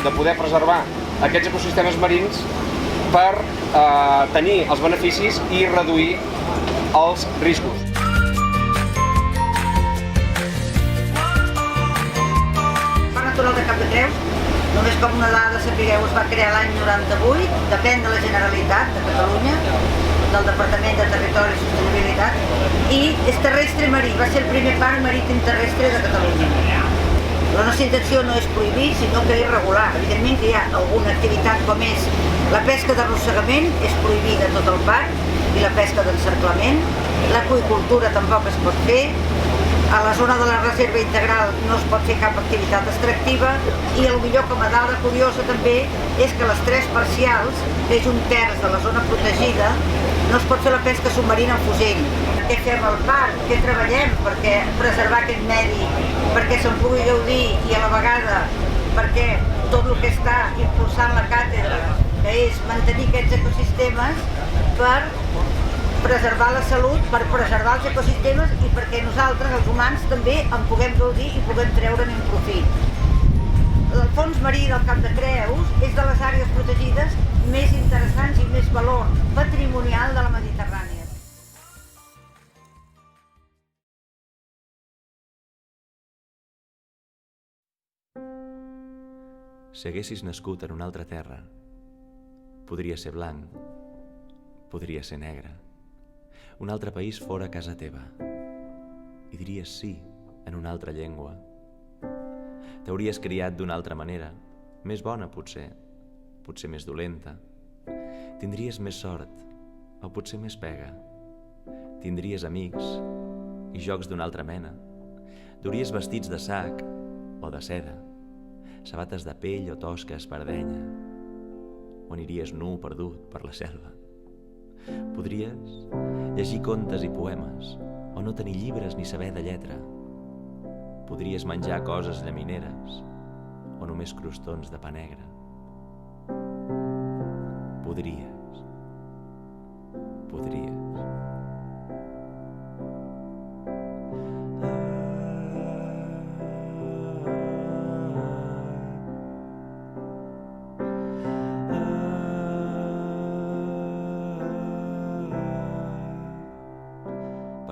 de poder preservar aquests ecosistemes marins per tenir els beneficis i reduir els riscos. El Parc Natural de Cap de Creus, només com una dada sapigueu, es va crear l'any 98, depèn de la Generalitat de Catalunya, del Departament de Territori i Sostenibilitat, i és terrestre marí, va ser el primer parc marítim terrestre de Catalunya. La nostra intenció no és prohibir, sinó que és regular. Evidentment que hi ha alguna activitat com és la pesca d'arrossegament, és prohibida a tot el parc, i la pesca d'encerclament. L'aqüicultura tampoc es pot fer. A la zona de la reserva integral no es pot fer cap activitat extractiva i potser com a dada curiosa també és que les 3 parcials, que és un terç de la zona protegida, no es pot fer la pesca submarina amb fusell. Què fem al parc? Què treballem perquè preservar aquest medi, perquè se'n pugui gaudir i a la vegada perquè tot el que està impulsant la càtedra, que és mantenir aquests ecosistemes per preservar la salut, per preservar els ecosistemes i perquè nosaltres, els humans, també en puguem gaudir i puguem treure'n un profit. El fons marí del Cap de Creus és de les àrees protegides més interessants i més valor patrimonial de la Mediterrània. Si haguessis nascut en una altra terra, podria ser blanc, podria ser negre. Un altre país fora casa teva i diries sí en una altra llengua. T'hauries criat d'una altra manera, més bona potser més dolenta. Tindries més sort o potser més pega. Tindries amics i jocs d'una altra mena. Duries vestits de sac o de seda, sabates de pell o tosca espardenya, o aniries nu perdut per la selva. Podries llegir contes i poemes, o no tenir llibres ni saber de lletra. Podries menjar coses llamineres, o només crostons de pa negre. Podries.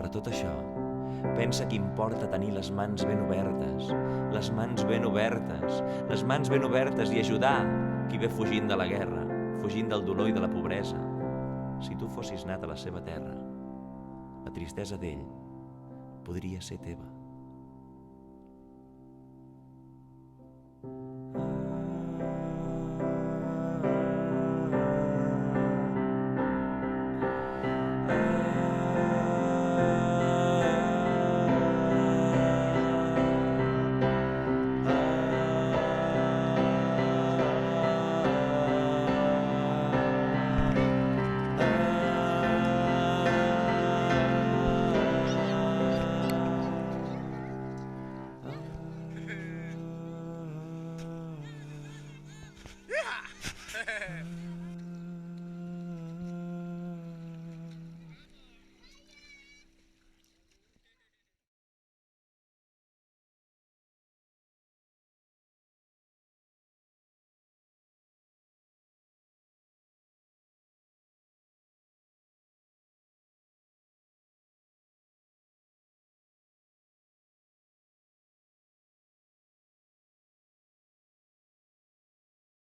Per tot això, pensa que importa tenir les mans ben obertes, les mans ben obertes i ajudar qui ve fugint de la guerra, fugint del dolor i de la pobresa. Si tu fossis nat a la seva terra, la tristesa d'ell podria ser teva.